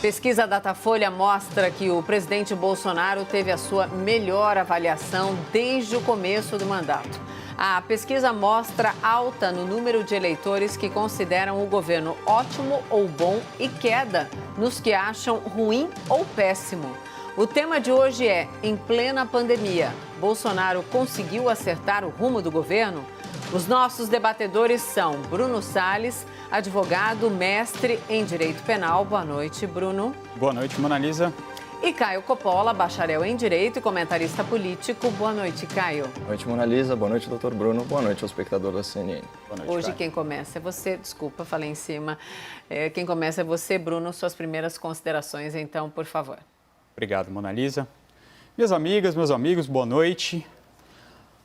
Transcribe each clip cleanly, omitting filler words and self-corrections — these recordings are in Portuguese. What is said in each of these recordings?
Pesquisa Datafolha mostra que o presidente Bolsonaro teve a sua melhor avaliação desde o começo do mandato. A pesquisa mostra alta no número de eleitores que consideram o governo ótimo ou bom e queda nos que acham ruim ou péssimo. O tema de hoje é: em plena pandemia, Bolsonaro conseguiu acertar o rumo do governo? Os nossos debatedores são Bruno Salles, advogado, mestre em Direito Penal. Boa noite, Bruno. Boa noite, Mona Lisa. E Caio Coppola, bacharel em Direito e comentarista político. Boa noite, Caio. Boa noite, Mona Lisa. Boa noite, doutor Bruno. Boa noite ao espectador da CNN. Boa noite, Hoje Caio. quem começa é você. Desculpa, falei em cima. Quem começa é você, Bruno. Suas primeiras considerações, então, por favor. Obrigado, Mona Lisa. Minhas amigas, meus amigos, boa noite.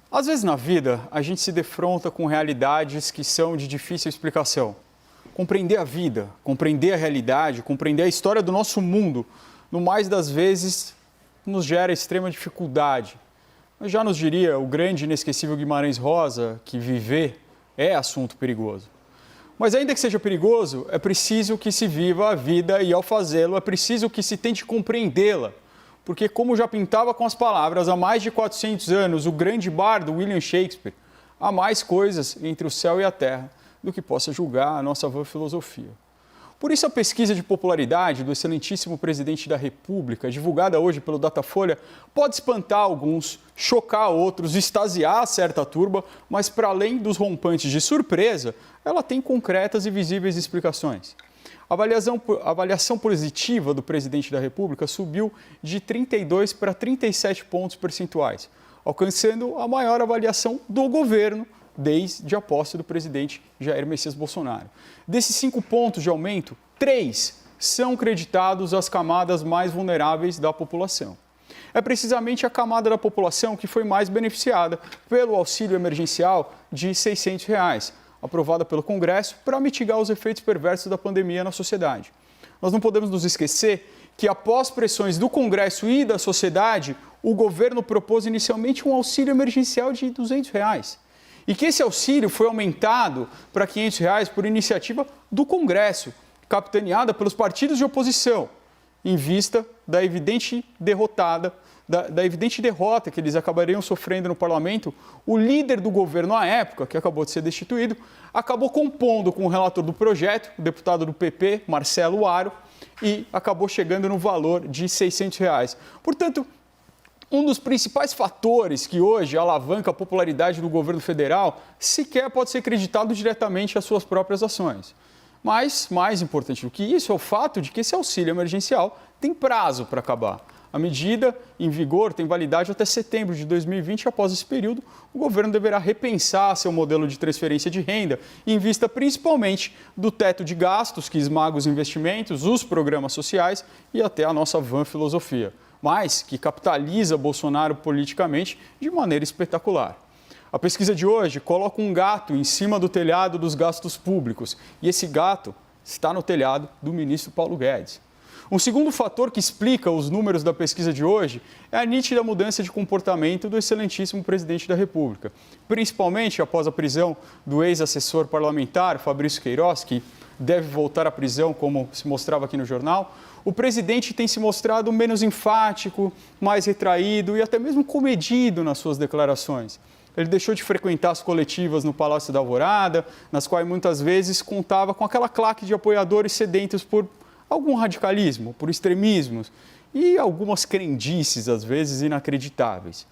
Às vezes na vida, a gente se defronta com realidades que são de difícil explicação. Compreender a vida, compreender a realidade, compreender a história do nosso mundo, no mais das vezes, nos gera extrema dificuldade. Mas já nos diria o grande e inesquecível Guimarães Rosa que viver é assunto perigoso. Mas ainda que seja perigoso, é preciso que se viva a vida e, ao fazê-lo, é preciso que se tente compreendê-la. Porque, como já pintava com as palavras há mais de 400 anos o grande bardo William Shakespeare, há mais coisas entre o céu e a terra do que possa julgar a nossa vã filosofia. Por isso, a pesquisa de popularidade do excelentíssimo presidente da República, divulgada hoje pelo Datafolha, pode espantar alguns, chocar outros, extasiar certa turba, mas, para além dos rompantes de surpresa, ela tem concretas e visíveis explicações. A avaliação positiva do presidente da República subiu de 32 para 37 pontos percentuais, alcançando a maior avaliação do governo desde a posse do presidente Jair Messias Bolsonaro. Desses 5 pontos de aumento, 3 são creditados às camadas mais vulneráveis da população. É precisamente a camada da população que foi mais beneficiada pelo auxílio emergencial de R$ 600, aprovada pelo Congresso para mitigar os efeitos perversos da pandemia na sociedade. Nós não podemos nos esquecer que, após pressões do Congresso e da sociedade, o governo propôs inicialmente um auxílio emergencial de R$ 200. E que esse auxílio foi aumentado para R$ 500 por iniciativa do Congresso, capitaneada pelos partidos de oposição, em vista da evidente derrota que eles acabariam sofrendo no parlamento. O líder do governo à época, que acabou de ser destituído, acabou compondo com o relator do projeto, o deputado do PP, Marcelo Aro, e acabou chegando no valor de R$ 600. Portanto, um dos principais fatores que hoje alavanca a popularidade do governo federal sequer pode ser creditado diretamente às suas próprias ações. Mas, mais importante do que isso, é o fato de que esse auxílio emergencial tem prazo para acabar. A medida, em vigor, tem validade até setembro de 2020 e, após esse período, o governo deverá repensar seu modelo de transferência de renda em vista principalmente do teto de gastos que esmaga os investimentos, os programas sociais e até a nossa vã filosofia, mas que capitaliza Bolsonaro politicamente de maneira espetacular. A pesquisa de hoje coloca um gato em cima do telhado dos gastos públicos e esse gato está no telhado do ministro Paulo Guedes. Um segundo fator que explica os números da pesquisa de hoje é a nítida mudança de comportamento do excelentíssimo presidente da República, principalmente após a prisão do ex-assessor parlamentar Fabrício Queiroz, que deve voltar à prisão, como se mostrava aqui no jornal. O presidente tem se mostrado menos enfático, mais retraído e até mesmo comedido nas suas declarações. Ele deixou de frequentar as coletivas no Palácio da Alvorada, nas quais muitas vezes contava com aquela claque de apoiadores sedentos por algum radicalismo, por extremismos e algumas crendices, às vezes, inacreditáveis.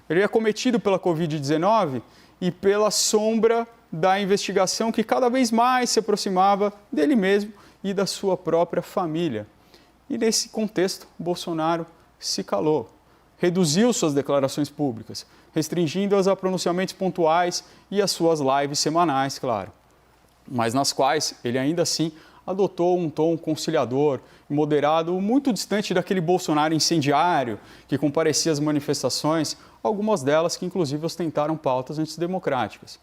Ele é cometido pela Covid-19 e pela sombra da investigação que cada vez mais se aproximava dele mesmo e da sua própria família. E nesse contexto, Bolsonaro se calou, reduziu suas declarações públicas, restringindo-as a pronunciamentos pontuais e às suas lives semanais, claro, mas nas quais ele ainda assim adotou um tom conciliador e moderado, muito distante daquele Bolsonaro incendiário que comparecia às manifestações, algumas delas que inclusive ostentaram pautas antidemocráticas.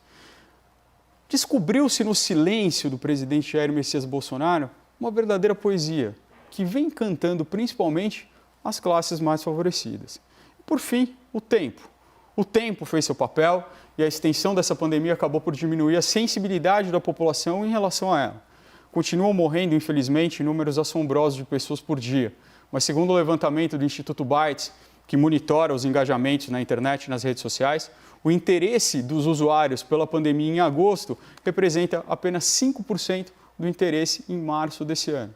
Descobriu-se no silêncio do presidente Jair Messias Bolsonaro uma verdadeira poesia, que vem cantando principalmente as classes mais favorecidas. E, por fim, o tempo. O tempo fez seu papel e a extensão dessa pandemia acabou por diminuir a sensibilidade da população em relação a ela. continuam morrendo, infelizmente, números assombrosos de pessoas por dia. Mas segundo o levantamento do Instituto Bytes, que monitora os engajamentos na internet e nas redes sociais, o interesse dos usuários pela pandemia em agosto representa apenas 5% do interesse em março desse ano.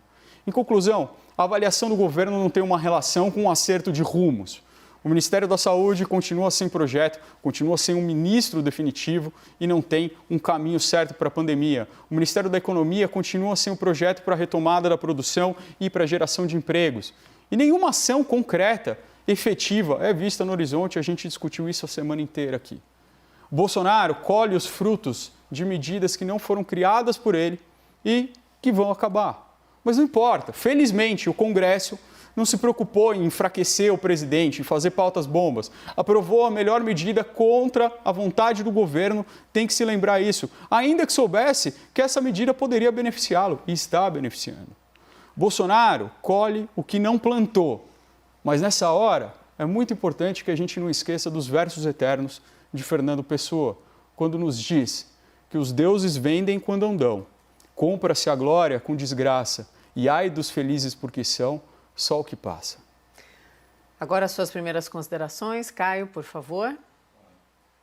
Em conclusão, a avaliação do governo não tem uma relação com o acerto de rumos. O Ministério da Saúde continua sem projeto, continua sem um ministro definitivo e não tem um caminho certo para a pandemia. O Ministério da Economia continua sem um projeto para a retomada da produção e para a geração de empregos. E nenhuma ação concreta, efetiva, é vista no horizonte. A gente discutiu isso a semana inteira aqui. Bolsonaro colhe os frutos de medidas que não foram criadas por ele e que vão acabar. Mas não importa. Felizmente, o Congresso não se preocupou em enfraquecer o presidente, em fazer pautas bombas. Aprovou a melhor medida contra a vontade do governo, tem que se lembrar isso. Ainda que soubesse que essa medida poderia beneficiá-lo, e está beneficiando. Bolsonaro colhe o que não plantou. Mas nessa hora, é muito importante que a gente não esqueça dos versos eternos de Fernando Pessoa, quando nos diz que os deuses vendem quando andam. Compra-se a glória com desgraça, e ai dos felizes porque são só o que passa. Agora, suas primeiras considerações. Caio, por favor.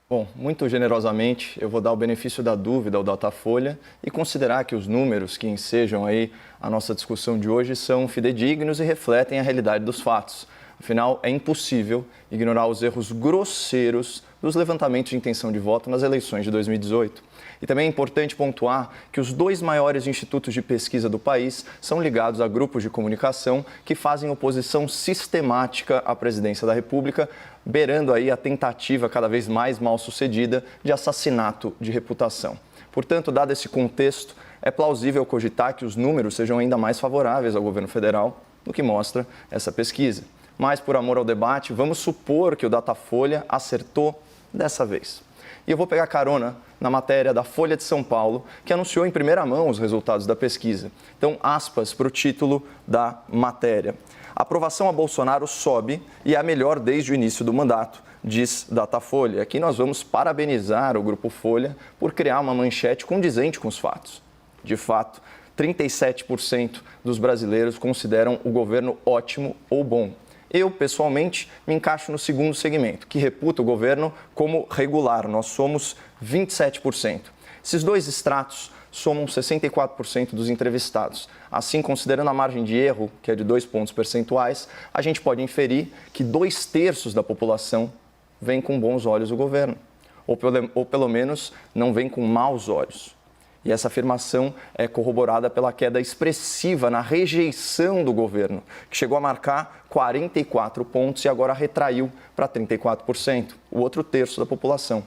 Bom, muito generosamente, eu vou dar o benefício da dúvida ao Datafolha e considerar que os números que ensejam aí a nossa discussão de hoje são fidedignos e refletem a realidade dos fatos. Afinal, é impossível ignorar os erros grosseiros dos levantamentos de intenção de voto nas eleições de 2018. E também é importante pontuar que os dois maiores institutos de pesquisa do país são ligados a grupos de comunicação que fazem oposição sistemática à presidência da República, beirando aí a tentativa cada vez mais mal sucedida de assassinato de reputação. Portanto, dado esse contexto, é plausível cogitar que os números sejam ainda mais favoráveis ao governo federal do que mostra essa pesquisa. Mas, por amor ao debate, vamos supor que o Datafolha acertou dessa vez. E eu vou pegar carona na matéria da Folha de São Paulo, que anunciou em primeira mão os resultados da pesquisa. Então, aspas para o título da matéria. A aprovação a Bolsonaro sobe e é a melhor desde o início do mandato, diz Datafolha. Aqui nós vamos parabenizar o Grupo Folha por criar uma manchete condizente com os fatos. De fato, 37% dos brasileiros consideram o governo ótimo ou bom. Eu, pessoalmente, me encaixo no segundo segmento, que reputa o governo como regular. Nós somos 27%. Esses dois extratos somam 64% dos entrevistados. Assim, considerando a margem de erro, que é de 2 pontos percentuais, a gente pode inferir que 2/3 da população vem com bons olhos o governo. Ou pelo menos não vem com maus olhos. E essa afirmação é corroborada pela queda expressiva na rejeição do governo, que chegou a marcar 44 pontos e agora retraiu para 34%, o outro terço da população.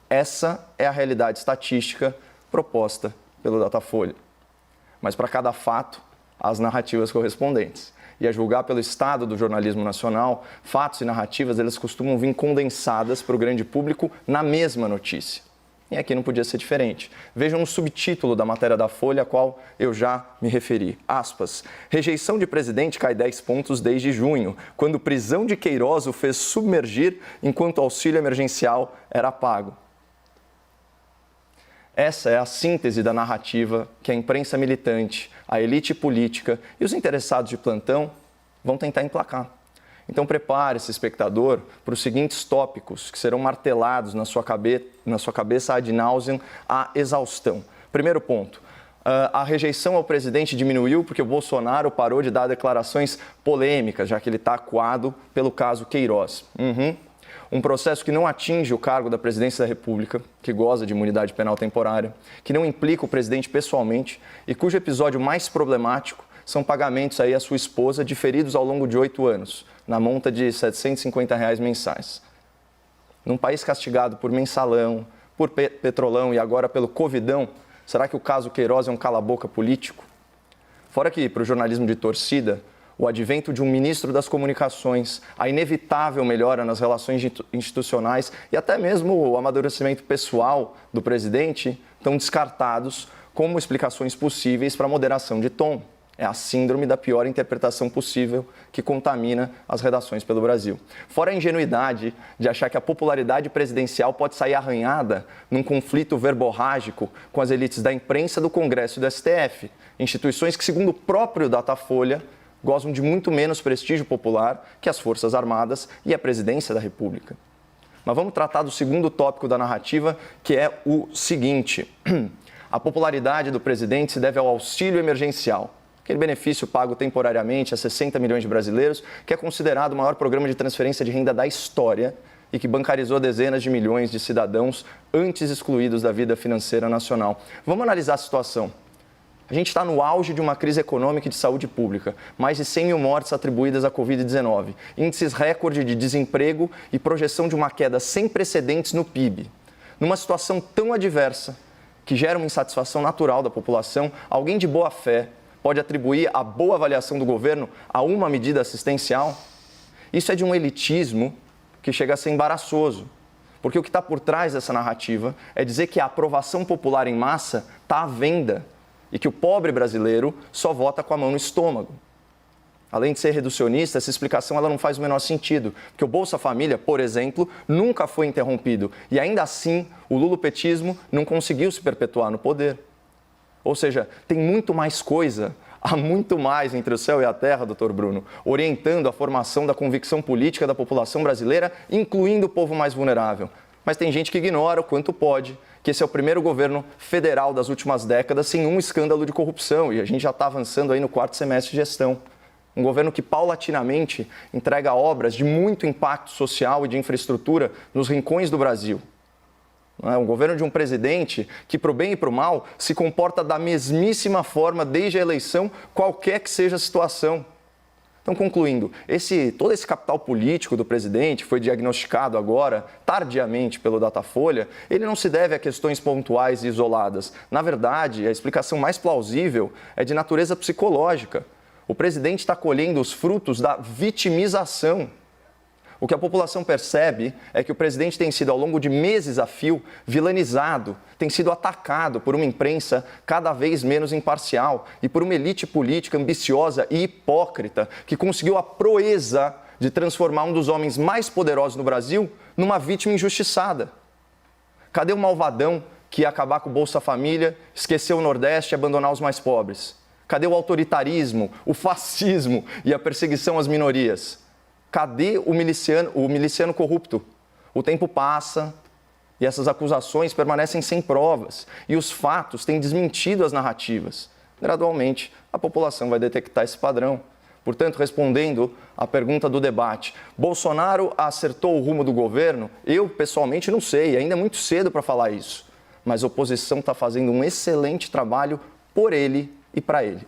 Essa é a realidade estatística proposta pelo Datafolha. Mas para cada fato, há as narrativas correspondentes. E a julgar pelo estado do jornalismo nacional, fatos e narrativas eles costumam vir condensadas para o grande público na mesma notícia. E aqui não podia ser diferente. Vejam o subtítulo da matéria da Folha, a qual eu já me referi. Aspas. Rejeição de presidente cai 10 pontos desde junho, quando prisão de Queiroz o fez submergir enquanto o auxílio emergencial era pago. Essa é a síntese da narrativa que a imprensa militante, a elite política e os interessados de plantão vão tentar emplacar. Então prepare-se, espectador, para os seguintes tópicos que serão martelados na sua cabeça ad nauseam, à exaustão. Primeiro ponto, a rejeição ao presidente diminuiu porque o Bolsonaro parou de dar declarações polêmicas, já que ele está acuado pelo caso Queiroz. Um processo que não atinge o cargo da presidência da República, que goza de imunidade penal temporária, que não implica o presidente pessoalmente e cujo episódio mais problemático são pagamentos aí à sua esposa diferidos ao longo de 8 anos, na monta de R$ 750 mensais. Num país castigado por mensalão, por petrolão e agora pelo covidão, será que o caso Queiroz é um cala-boca político? Fora que, para o jornalismo de torcida, o advento de um ministro das comunicações, a inevitável melhora nas relações institucionais e até mesmo o amadurecimento pessoal do presidente estão descartados como explicações possíveis para a moderação de tom. É a síndrome da pior interpretação possível que contamina as redações pelo Brasil. Fora a ingenuidade de achar que a popularidade presidencial pode sair arranhada num conflito verborrágico com as elites da imprensa, do Congresso e do STF, Instituições que, segundo o próprio Datafolha, gozam de muito menos prestígio popular que as Forças Armadas e a Presidência da República. Mas vamos tratar do segundo tópico da narrativa, que é o seguinte: a popularidade do presidente se deve ao auxílio emergencial, aquele benefício pago temporariamente a 60 milhões de brasileiros, que é considerado o maior programa de transferência de renda da história e que bancarizou dezenas de milhões de cidadãos antes excluídos da vida financeira nacional. Vamos analisar a situação. A gente está no auge de uma crise econômica e de saúde pública. Mais de 100 mil mortes atribuídas à Covid-19. Índices recorde de desemprego e projeção de uma queda sem precedentes no PIB. Numa situação tão adversa, que gera uma insatisfação natural da população, alguém de boa fé pode atribuir a boa avaliação do governo a uma medida assistencial? Isso é de um elitismo que chega a ser embaraçoso. Porque o que está por trás dessa narrativa é dizer que a aprovação popular em massa está à venda e que o pobre brasileiro só vota com a mão no estômago. Além de ser reducionista, essa explicação ela não faz o menor sentido, porque o Bolsa Família, por exemplo, nunca foi interrompido e ainda assim o lulopetismo não conseguiu se perpetuar no poder. Ou seja, tem muito mais coisa, há muito mais entre o céu e a terra, doutor Bruno, orientando a formação da convicção política da população brasileira, incluindo o povo mais vulnerável. Mas tem gente que ignora o quanto pode, que esse é o primeiro governo federal das últimas décadas sem um escândalo de corrupção, e a gente já está avançando aí no 4º semestre de gestão. Um governo que paulatinamente entrega obras de muito impacto social e de infraestrutura nos rincões do Brasil. Um governo de um presidente que, para o bem e para o mal, se comporta da mesmíssima forma desde a eleição, qualquer que seja a situação. Então, concluindo, todo esse capital político do presidente, que foi diagnosticado agora, tardiamente, pelo Datafolha, ele não se deve a questões pontuais e isoladas. Na verdade, a explicação mais plausível é de natureza psicológica. O presidente está colhendo os frutos da vitimização. O que a população percebe é que o presidente tem sido, ao longo de meses a fio, vilanizado, tem sido atacado por uma imprensa cada vez menos imparcial e por uma elite política ambiciosa e hipócrita que conseguiu a proeza de transformar um dos homens mais poderosos no Brasil numa vítima injustiçada. Cadê o malvadão que ia acabar com o Bolsa Família, esquecer o Nordeste e abandonar os mais pobres? Cadê o autoritarismo, o fascismo e a perseguição às minorias? Cadê o miliciano corrupto? O tempo passa e essas acusações permanecem sem provas. E os fatos têm desmentido as narrativas. Gradualmente, a população vai detectar esse padrão. Portanto, respondendo à pergunta do debate, Bolsonaro acertou o rumo do governo? Eu, pessoalmente, não sei. Ainda é muito cedo para falar isso. Mas a oposição está fazendo um excelente trabalho por ele e para ele.